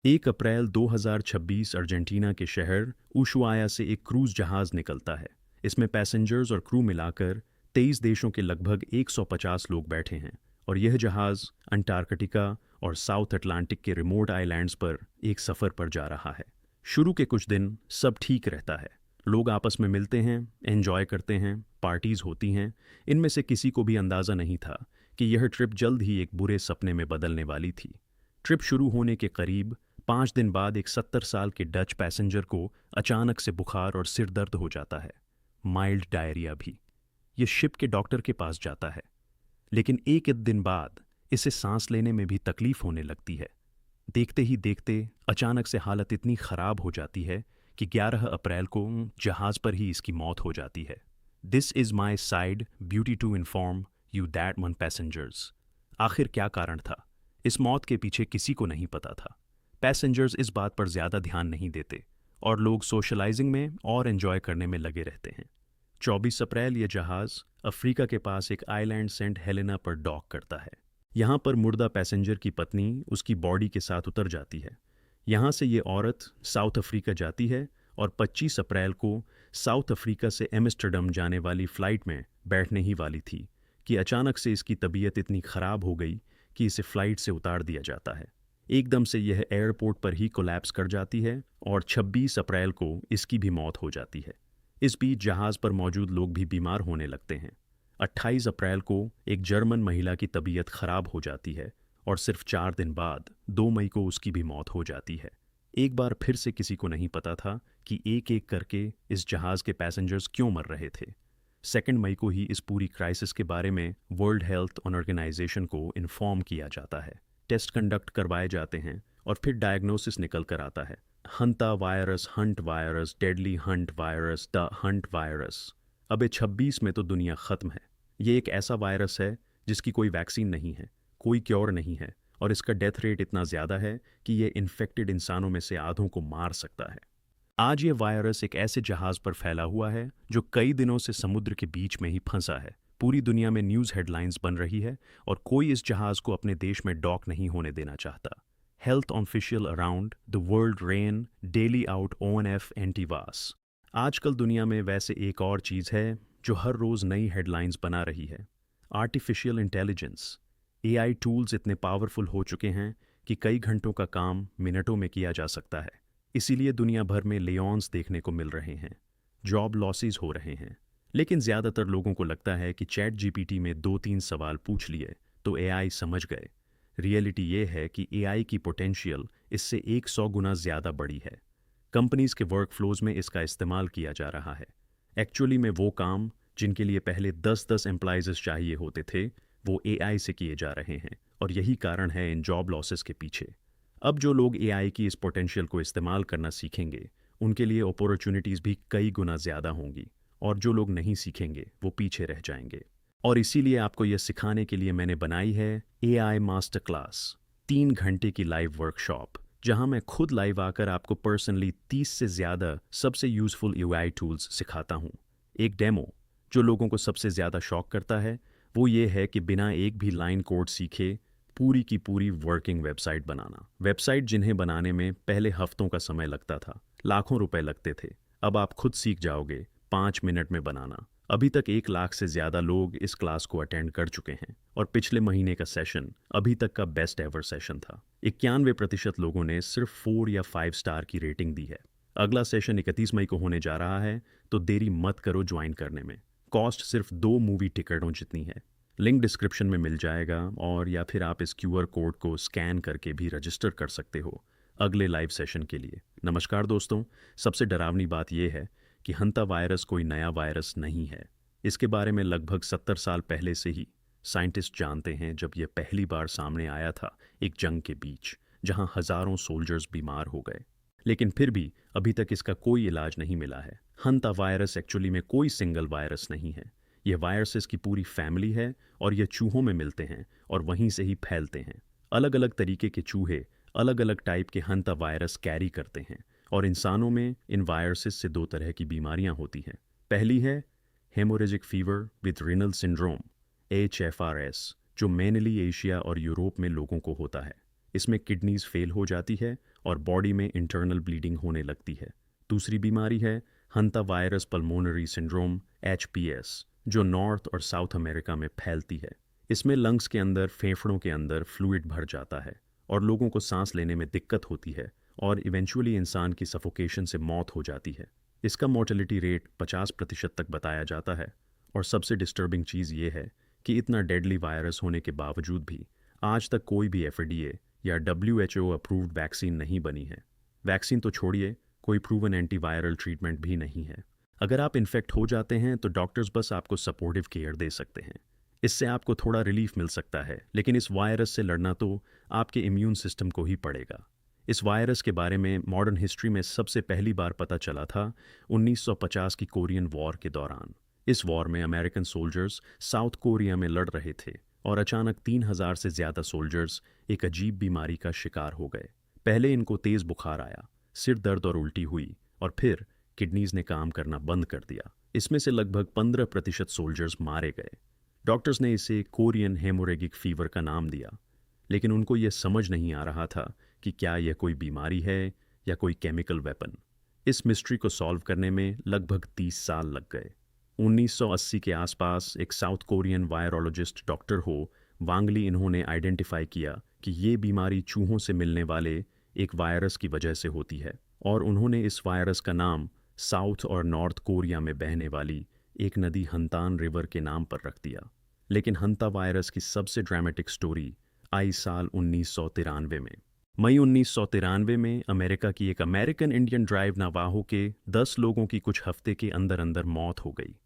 1 अप्रैल 2026 Argentina के शहर Ushuaia से एक क्रूज जहाज निकलता है। इसमें पैसेंजर्स और क्रू मिलाकर 23 देशों के लगभग 150 लोग बैठे हैं और यह जहाज अंटार्कटिका और साउथ अटलांटिक के रिमोट आइलैंड्स पर एक सफ़र पर जा रहा है। शुरू के कुछ दिन सब ठीक रहता है। लोग आपस में मिलते हैं, एंजॉय करते हैं, पार्टीज होती हैं। इनमें से किसी को भी अंदाज़ा नहीं था कि यह ट्रिप जल्द ही एक बुरे सपने में बदलने वाली थी। ट्रिप शुरू होने के करीब 5 दिन बाद एक 70 साल के डच पैसेंजर को अचानक से बुखार और सिर दर्द हो जाता है, माइल्ड डायरिया भी। ये शिप के डॉक्टर के पास जाता है, लेकिन एक दिन बाद इसे सांस लेने में भी तकलीफ होने लगती है। देखते ही देखते अचानक से हालत इतनी खराब हो जाती है कि 11 अप्रैल को जहाज पर ही इसकी मौत हो जाती है। This is my side beauty to inform you that one passengers. आखिर क्या कारण था? इस मौत के पीछे किसी को नहीं पता था। पैसेंजर्स इस बात पर ज़्यादा ध्यान नहीं देते और लोग सोशलाइजिंग में और एंजॉय करने में लगे रहते हैं। 24 अप्रैल ये जहाज़ अफ्रीका के पास एक आइलैंड सेंट हेलेना पर डॉक करता है। यहाँ पर मुर्दा पैसेंजर की पत्नी उसकी बॉडी के साथ उतर जाती है। यहाँ से ये औरत साउथ अफ्रीका जाती है और 25 अप्रैल को साउथ अफ्रीका से एम्स्टर्डम जाने वाली फ़्लाइट में बैठने ही वाली थी कि अचानक से इसकी तबीयत इतनी ख़राब हो गई कि इसे फ़्लाइट से उतार दिया जाता है। एकदम से यह एयरपोर्ट पर ही कोलैप्स कर जाती है और 26 अप्रैल को इसकी भी मौत हो जाती है। इस बीच जहाज़ पर मौजूद लोग भी बीमार होने लगते हैं। 28 अप्रैल को एक जर्मन महिला की तबीयत खराब हो जाती है और सिर्फ 4 दिन बाद 2 मई को उसकी भी मौत हो जाती है। एक बार फिर से किसी को नहीं पता था कि एक एक करके इस जहाज़ के पैसेंजर्स क्यों मर रहे थे। 2 मई को ही इस पूरी क्राइसिस के बारे में वर्ल्ड हेल्थ ऑर्गेनाइजेशन को इन्फॉर्म किया जाता है। टेस्ट कंडक्ट करवाए जाते हैं और फिर डायग्नोसिस निकल कर आता है। Hanta virus, hanta virus, deadly hanta virus, the hanta virus. अबे 26 में तो दुनिया ख़त्म है। ये एक ऐसा वायरस है जिसकी कोई वैक्सीन नहीं है, कोई क्योर नहीं है और इसका डेथ रेट इतना ज़्यादा है कि ये इन्फेक्टेड इंसानों में से आधों को मार सकता है। आज ये वायरस एक ऐसे जहाज़ पर फैला हुआ है जो कई दिनों से समुद्र के बीच में ही फंसा है। पूरी दुनिया में न्यूज़ हेडलाइंस बन रही है और कोई इस जहाज़ को अपने देश में डॉक नहीं होने देना चाहता। Health official around the world rain daily out ONF एंटीवास। आजकल दुनिया में वैसे एक और चीज़ है जो हर रोज़ नई हेडलाइंस बना रही है। Artificial intelligence. AI टूल्स इतने पावरफुल हो चुके हैं कि कई घंटों का काम मिनटों में किया जा सकता है। इसीलिए दुनिया भर में लेयॉन्स देखने को मिल रहे हैं, जॉब लॉसेस हो रहे हैं। लेकिन ज़्यादातर लोगों को लगता है कि चैट GPT में 2-3 सवाल पूछ लिए तो AI समझ गए। रियलिटी ये है कि AI की पोटेंशियल इससे 100 गुना ज़्यादा बड़ी है। कंपनीज के वर्कफ्लोज में इसका इस्तेमाल किया जा रहा है। एक्चुअली में वो काम जिनके लिए पहले 10-10 एम्प्लॉयज़ चाहिए होते थे, वो AI से किए जा रहे हैं और यही कारण है इन जॉब लॉसेस के पीछे। अब जो लोग AI की इस पोटेंशियल को इस्तेमाल करना सीखेंगे, उनके लिए अपॉर्चुनिटीज़ भी कई गुना ज़्यादा होंगी और जो लोग नहीं सीखेंगे, वो पीछे रह जाएंगे। और इसीलिए आपको यह सिखाने के लिए मैंने बनाई है AI मास्टर क्लास, 3 घंटे की लाइव वर्कशॉप, जहां मैं खुद लाइव आकर आपको पर्सनली 30 से ज़्यादा सबसे यूज़फुल UI टूल्स सिखाता हूं। एक डेमो जो लोगों को सबसे ज़्यादा शॉक करता है, वो ये है कि बिना एक भी लाइन कोड सीखे पूरी की पूरी वर्किंग वेबसाइट बनाना। वेबसाइट जिन्हें बनाने में पहले हफ्तों का समय लगता था, लाखों रुपए लगते थे, अब आप खुद सीख जाओगे 5 मिनट में बनाना। अभी तक 1 लाख से ज़्यादा लोग इस क्लास को अटेंड कर चुके हैं और पिछले महीने का सेशन अभी तक का बेस्ट एवर सेशन था। 91% लोगों ने सिर्फ 4 या 5 स्टार की रेटिंग दी है। अगला सेशन 31 मई को होने जा रहा है, तो देरी मत करो ज्वाइन करने में। कॉस्ट सिर्फ 2 मूवी टिकटों जितनी है। लिंक डिस्क्रिप्शन में मिल जाएगा और या फिर आप इस QR कोड को स्कैन करके भी रजिस्टर कर सकते हो अगले लाइव सेशन के लिए। नमस्कार दोस्तों, सबसे डरावनी बात यह है कि हंता वायरस कोई नया वायरस नहीं है। इसके बारे में लगभग 70 साल पहले से ही साइंटिस्ट जानते हैं, जब यह पहली बार सामने आया था एक जंग के बीच, जहां हजारों सोल्जर्स बीमार हो गए। लेकिन फिर भी अभी तक इसका कोई इलाज नहीं मिला है। हंता वायरस एक्चुअली में कोई सिंगल वायरस नहीं है। यह वायरसेस की पूरी फैमिली है और ये चूहों में मिलते हैं और वहीं से ही फैलते हैं। अलग अलग तरीके के चूहे अलग अलग टाइप के हंता वायरस कैरी करते हैं और इंसानों में इन वायरसेस से 2 तरह की बीमारियां होती हैं। पहली है haemorrhagic fever with renal syndrome, HFRS, जो मेनली एशिया और यूरोप में लोगों को होता है। इसमें किडनीज फेल हो जाती है और बॉडी में इंटरनल ब्लीडिंग होने लगती है। दूसरी बीमारी है hanta virus pulmonary syndrome HPS, जो नॉर्थ और साउथ अमेरिका में फैलती है। इसमें लंग्स के अंदर, फेफड़ों के अंदर फ्लूइड भर जाता है और लोगों को सांस लेने में दिक्कत होती है और इवेंचुअली इंसान की सफोकेशन से मौत हो जाती है। इसका मोर्टेलिटी रेट 50% तक बताया जाता है। और सबसे डिस्टर्बिंग चीज़ ये है कि इतना डेडली वायरस होने के बावजूद भी आज तक कोई भी FDA या WHO अप्रूव्ड वैक्सीन नहीं बनी है। वैक्सीन तो छोड़िए, कोई प्रूवन एंटीवायरल ट्रीटमेंट भी नहीं है। अगर आप इन्फेक्ट हो जाते हैं तो डॉक्टर्स बस आपको सपोर्टिव केयर दे सकते हैं। इससे आपको थोड़ा रिलीफ मिल सकता है, लेकिन इस वायरस से लड़ना तो आपके इम्यून सिस्टम को ही पड़ेगा। इस वायरस के बारे में मॉडर्न हिस्ट्री में सबसे पहली बार पता चला था 1950 की कोरियन वॉर के दौरान। इस वॉर में अमेरिकन सोल्जर्स साउथ कोरिया में लड़ रहे थे और अचानक 3000 से ज़्यादा सोल्जर्स एक अजीब बीमारी का शिकार हो गए। पहले इनको तेज़ बुखार आया, सिर दर्द और उल्टी हुई, और फिर किडनीज ने काम करना बंद कर दिया। इसमें से लगभग 15% सोल्जर्स मारे गए। डॉक्टर्स ने इसे कोरियन हेमोरेगिक फीवर का नाम दिया, लेकिन उनको यह समझ नहीं आ रहा था कि क्या यह कोई बीमारी है या कोई केमिकल वेपन। इस मिस्ट्री को सॉल्व करने में लगभग 30 साल लग गए। 1980 के आसपास एक साउथ कोरियन वायरोलॉजिस्ट डॉक्टर हो वांगली इन्होंने आइडेंटिफाई किया कि ये बीमारी चूहों से मिलने वाले एक वायरस की वजह से होती है, और उन्होंने इस वायरस का नाम साउथ और नॉर्थ कोरिया में बहने वाली एक नदी हंतान रिवर के नाम पर रख दिया। लेकिन हंता वायरस की सबसे ड्रामेटिक स्टोरी आई साल 1993 में। मई 1993 में अमेरिका की एक अमेरिकन इंडियन ड्राइव नावाहो के 10 लोगों की कुछ हफ्ते के अंदर अंदर मौत हो गई।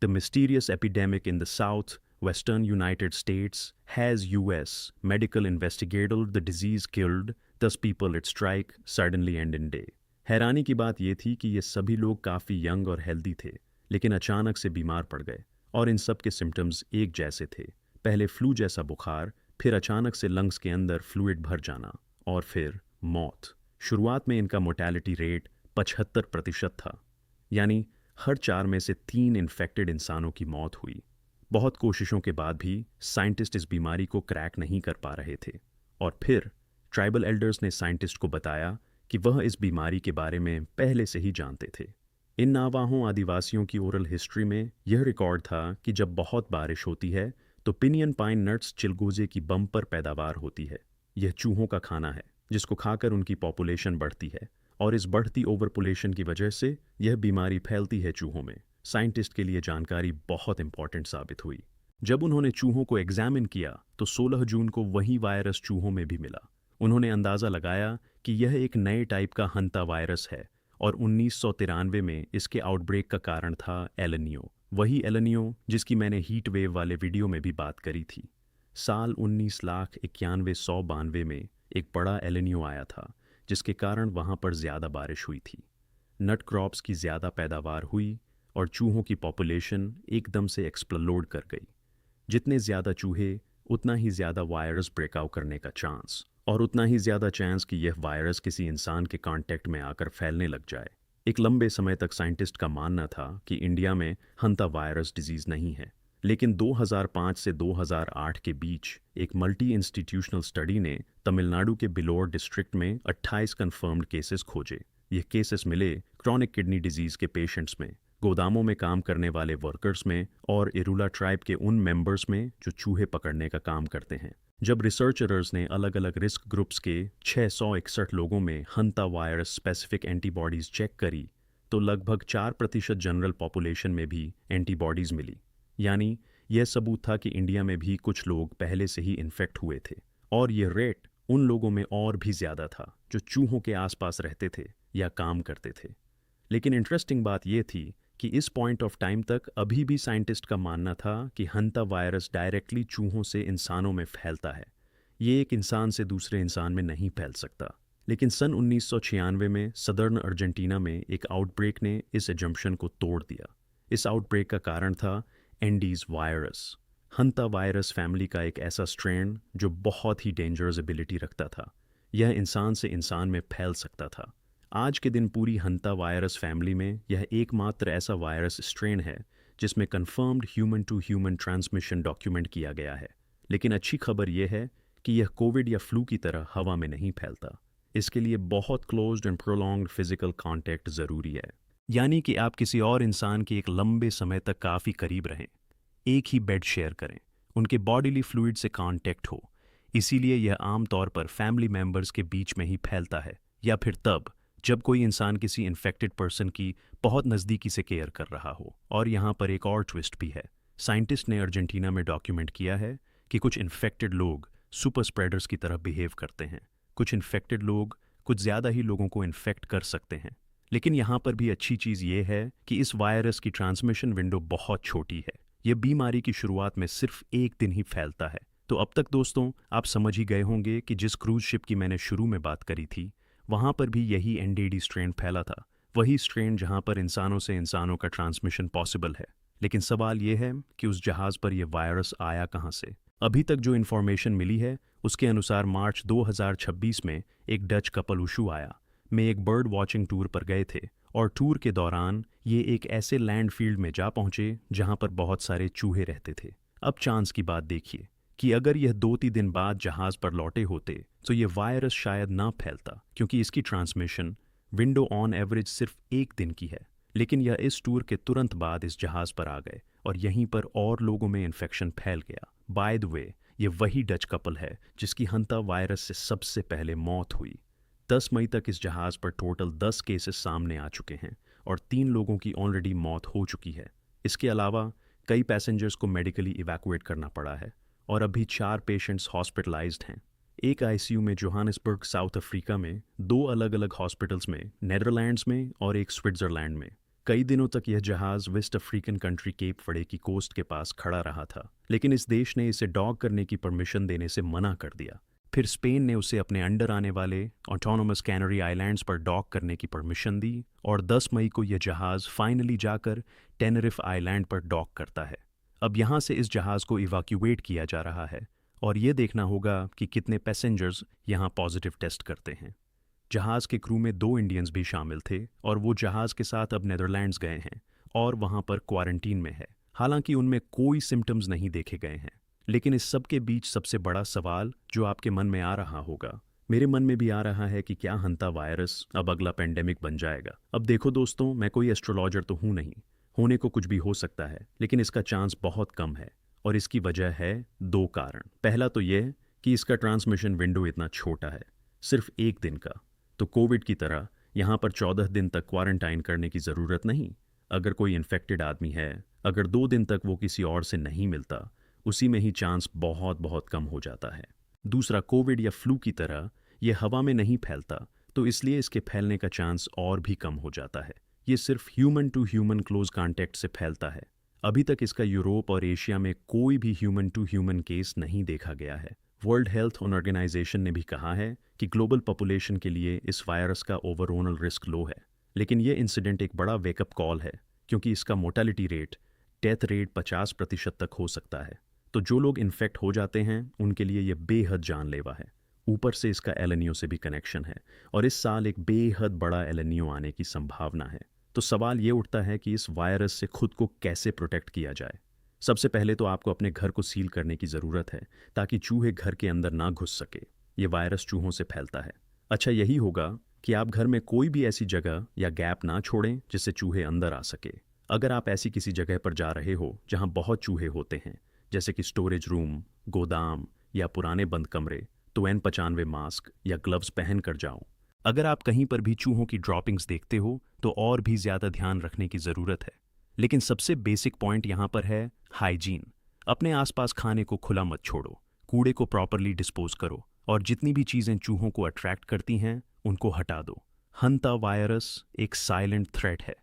The mysterious epidemic in the south western United states has US medical investigated the disease killed 10 people it strike suddenly and in day. हैरानी की बात यह थी कि ये सभी लोग काफ़ी यंग और हेल्दी थे, लेकिन अचानक से बीमार पड़ गए और इन सब के सिम्टम्स एक जैसे थे। पहले फ्लू जैसा बुखार, फिर अचानक से लंग्स के अंदर फ्लूइड भर जाना, और फिर मौत। शुरुआत में इनका मोर्टेलिटी रेट 75% था, यानी हर 4 में से 3 इन्फेक्टेड इंसानों की मौत हुई। बहुत कोशिशों के बाद भी साइंटिस्ट इस बीमारी को क्रैक नहीं कर पा रहे थे, और फिर ट्राइबल एल्डर्स ने साइंटिस्ट को बताया कि वह इस बीमारी के बारे में पहले से ही जानते थे। इन नावाहों आदिवासियों की ओरल हिस्ट्री में यह रिकॉर्ड था कि जब बहुत बारिश होती है तो पिनियन पाइन नट्स चिलगोजे की बम्पर पैदावार होती है। यह चूहों का खाना है जिसको खाकर उनकी पॉपुलेशन बढ़ती है, और इस बढ़ती ओवरपोलेशन की वजह से यह बीमारी फैलती है चूहों में। साइंटिस्ट के लिए जानकारी बहुत इंपॉर्टेंट साबित हुई। जब उन्होंने चूहों को एग्जामिन किया तो 16 जून को वही वायरस चूहों में भी मिला। उन्होंने अंदाज़ा लगाया कि यह एक नए टाइप का हंता वायरस है, और 1993 में इसके आउटब्रेक का कारण था एलनियो, वही एलनियो जिसकी मैंने हीट वेव वाले वीडियो में भी बात करी थी। साल 1991-192 में एक बड़ा एलनियो आया था, जिसके कारण वहाँ पर ज़्यादा बारिश हुई थी। नट क्रॉप्स की ज़्यादा पैदावार हुई और चूहों की पॉपुलेशन एकदम से एक्सप्लोड कर गई। जितने ज़्यादा चूहे, उतना ही ज़्यादा वायरस ब्रेकआउट करने का चांस, और उतना ही ज़्यादा चांस कि यह वायरस किसी इंसान के कांटेक्ट में आकर फैलने लग जाए। एक लंबे समय तक साइंटिस्ट का मानना था कि इंडिया में हंता वायरस डिजीज़ नहीं है, लेकिन 2005 से 2008 के बीच एक मल्टी इंस्टीट्यूशनल स्टडी ने तमिलनाडु के बिलोर डिस्ट्रिक्ट में 28 कंफर्म्ड केसेस खोजे। ये केसेस मिले क्रॉनिक किडनी डिजीज़ के पेशेंट्स में, गोदामों में काम करने वाले वर्कर्स में, और इरूला ट्राइब के उन मेंबर्स में जो चूहे पकड़ने का काम करते हैं। जब रिसर्चर्स ने अलग अलग रिस्क ग्रुप्स के 661 लोगों में हंता वायरस स्पेसिफिक एंटीबॉडीज़ चेक करी तो लगभग 4% जनरल पॉपुलेशन में भी एंटीबॉडीज़ मिली। यानी यह सबूत था कि इंडिया में भी कुछ लोग पहले से ही इन्फेक्ट हुए थे, और यह रेट उन लोगों में और भी ज़्यादा था जो चूहों के आसपास रहते थे या काम करते थे। लेकिन इंटरेस्टिंग बात यह थी कि इस पॉइंट ऑफ टाइम तक अभी भी साइंटिस्ट का मानना था कि हंता वायरस डायरेक्टली चूहों से इंसानों में फैलता है, ये एक इंसान से दूसरे इंसान में नहीं फैल सकता। लेकिन सन 1996 में सदर्न अर्जेंटीना में एक आउटब्रेक ने इस एजम्पशन को तोड़ दिया। इस आउटब्रेक का कारण था एंडीज वायरस, हंता वायरस फैमिली का एक ऐसा स्ट्रेन जो बहुत ही डेंजरस एबिलिटी रखता था। यह इंसान से इंसान में फैल सकता था। आज के दिन पूरी हंता वायरस फैमिली में यह एकमात्र ऐसा वायरस स्ट्रेन है जिसमें confirmed human to human transmission document किया गया है। लेकिन अच्छी खबर यह है कि यह कोविड या फ्लू की तरह हवा में नहीं फैलता। इसके लिए बहुत closed end prolonged physical contact ज़रूरी है, यानी कि आप किसी और इंसान के एक लंबे समय तक काफ़ी करीब रहें, एक ही बेड शेयर करें, उनके बॉडीली फ्लूइड से कांटेक्ट हो। इसीलिए यह आमतौर पर फैमिली मेंबर्स के बीच में ही फैलता है, या फिर तब जब कोई इंसान किसी इन्फेक्टेड पर्सन की बहुत नज़दीकी से केयर कर रहा हो। और यहाँ पर एक और ट्विस्ट भी है। साइंटिस्ट ने अर्जेंटीना में डॉक्यूमेंट किया है कि कुछ इन्फेक्टेड लोग सुपर स्प्रेडर्स की तरह बिहेव करते हैं। कुछ इन्फेक्टेड लोग कुछ ज़्यादा ही लोगों को इन्फेक्ट कर सकते हैं। लेकिन यहाँ पर भी अच्छी चीज़ ये है कि इस वायरस की ट्रांसमिशन विंडो बहुत छोटी है। यह बीमारी की शुरुआत में सिर्फ एक दिन ही फैलता है। तो अब तक दोस्तों आप समझ ही गए होंगे कि जिस क्रूज शिप की मैंने शुरू में बात करी थी, वहाँ पर भी यही एनडीडी स्ट्रेन फैला था। वही स्ट्रेन जहाँ पर इंसानों से इंसानों का ट्रांसमिशन पॉसिबल है। लेकिन सवाल यह है कि उस जहाज़ पर यह वायरस आया कहाँ से। अभी तक जो इन्फॉर्मेशन मिली है उसके अनुसार मार्च 2026 में एक डच कपल उशुआया में एक बर्ड वॉचिंग टूर पर गए थे, और टूर के दौरान ये एक ऐसे लैंड फील्ड में जा पहुंचे जहां पर बहुत सारे चूहे रहते थे। अब चांस की बात देखिए कि अगर यह 2-3 दिन बाद जहाज़ पर लौटे होते तो ये वायरस शायद ना फैलता, क्योंकि इसकी ट्रांसमिशन विंडो ऑन एवरेज सिर्फ एक दिन की है। लेकिन यह इस टूर के तुरंत बाद इस जहाज़ पर आ गए और यहीं पर और लोगों में इन्फेक्शन फैल गया। बाय द वे, ये वही डच कपल है जिसकी हंता वायरस से सबसे पहले मौत हुई। 10 मई तक इस जहाज़ पर टोटल 10 केसेस सामने आ चुके हैं और 3 लोगों की ऑलरेडी मौत हो चुकी है। इसके अलावा कई पैसेंजर्स को मेडिकली इवैक्यूएट करना पड़ा है और अभी 4 पेशेंट्स हॉस्पिटलाइज्ड हैं। एक आईसीयू में जोहानिसबर्ग साउथ अफ्रीका में, 2 अलग अलग हॉस्पिटल्स में, नेदरलैंड्स में और एक स्विट्ज़रलैंड में। कई दिनों तक यह जहाज़ West African country Cape Verde की कोस्ट के पास खड़ा रहा था, लेकिन इस देश ने इसे डॉक करने की परमिशन देने से मना कर दिया। फिर स्पेन ने उसे अपने अंडर आने वाले ऑटोनोमस कैनरी आइलैंड्स पर डॉक करने की परमिशन दी और 10 मई को यह जहाज़ फाइनली जाकर टेनरिफ आइलैंड पर डॉक करता है। अब यहाँ से इस जहाज़ को इवैक्यूएट किया जा रहा है और ये देखना होगा कि कितने पैसेंजर्स यहाँ पॉजिटिव टेस्ट करते हैं। जहाज़ के क्रू में 2 इंडियंस भी शामिल थे और वो जहाज़ के साथ अब नेदरलैंड्स गए हैं और वहाँ पर क्वारंटीन में है। हालांकि उनमें कोई सिम्टम्स नहीं देखे गए हैं। लेकिन इस सब के बीच सबसे बड़ा सवाल जो आपके मन में आ रहा होगा, मेरे मन में भी आ रहा है कि क्या हंता वायरस अब अगला पेंडेमिक बन जाएगा। अब देखो दोस्तों, मैं कोई एस्ट्रोलॉजर तो हूँ नहीं, होने को कुछ भी हो सकता है, लेकिन इसका चांस बहुत कम है और इसकी वजह है 2 कारण। पहला तो यह कि इसका ट्रांसमिशन विंडो इतना छोटा है, सिर्फ एक दिन का। तो कोविड की तरह यहाँ पर 14 दिन तक क्वारंटाइन करने की ज़रूरत नहीं। अगर कोई इन्फेक्टेड आदमी है, अगर 2 दिन तक वो किसी और से नहीं मिलता, उसी में ही चांस बहुत बहुत कम हो जाता है। दूसरा, कोविड या फ्लू की तरह ये हवा में नहीं फैलता, तो इसलिए इसके फैलने का चांस और भी कम हो जाता है। ये सिर्फ human to human close contact से फैलता है। अभी तक इसका यूरोप और एशिया में कोई भी ह्यूमन टू ह्यूमन केस नहीं देखा गया है। वर्ल्ड हेल्थ ऑर्गेनाइजेशन ने भी कहा है कि ग्लोबल पॉपुलेशन के लिए इस वायरस का ओवरऑल रिस्क लो है। लेकिन ये इंसिडेंट एक बड़ा वेकअप कॉल है, क्योंकि इसका मोर्टेलिटी रेट, डेथ रेट 50% तक हो सकता है। तो जो लोग इन्फेक्ट हो जाते हैं उनके लिए ये बेहद जानलेवा है। ऊपर से इसका एल निनो से भी कनेक्शन है और इस साल एक बेहद बड़ा एल निनो आने की संभावना है। तो सवाल ये उठता है कि इस वायरस से खुद को कैसे प्रोटेक्ट किया जाए। सबसे पहले तो आपको अपने घर को सील करने की ज़रूरत है ताकि चूहे घर के अंदर ना घुस सके। ये वायरस चूहों से फैलता है। अच्छा यही होगा कि आप घर में कोई भी ऐसी जगह या गैप ना छोड़ें जिससे चूहे अंदर आ सके। अगर आप ऐसी किसी जगह पर जा रहे हो जहाँ बहुत चूहे होते हैं, जैसे कि स्टोरेज रूम, गोदाम या पुराने बंद कमरे, तो N95 मास्क या ग्लव्स पहन कर जाओ। अगर आप कहीं पर भी चूहों की ड्रॉपिंग्स देखते हो तो और भी ज़्यादा ध्यान रखने की ज़रूरत है। लेकिन सबसे बेसिक पॉइंट यहाँ पर है हाइजीन। अपने आसपास खाने को खुला मत छोड़ो, कूड़े को प्रॉपरली डिस्पोज करो और जितनी भी चीज़ें चूहों को अट्रैक्ट करती हैं उनको हटा दो। हंता वायरस एक साइलेंट थ्रेट है।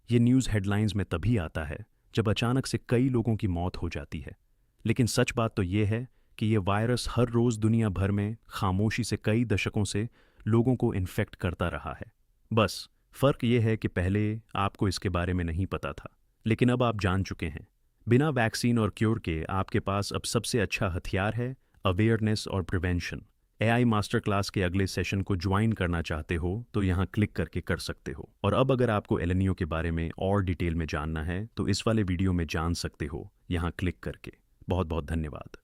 ये न्यूज़ हेडलाइंस में तभी आता है जब अचानक से कई लोगों की मौत हो जाती है। लेकिन सच बात तो ये है कि ये वायरस हर रोज़ दुनिया भर में खामोशी से कई दशकों से लोगों को इन्फेक्ट करता रहा है। बस फ़र्क ये है कि पहले आपको इसके बारे में नहीं पता था, लेकिन अब आप जान चुके हैं। बिना वैक्सीन और क्योर के आपके पास अब सबसे अच्छा हथियार है अवेयरनेस और प्रिवेंशन। AI मास्टर क्लास के अगले सेशन को ज्वाइन करना चाहते हो तो यहाँ क्लिक करके कर सकते हो। और अब अगर आपको एल निनो के बारे में और डिटेल में जानना है तो इस वाले वीडियो में जान सकते हो यहाँ क्लिक करके। बहुत बहुत धन्यवाद।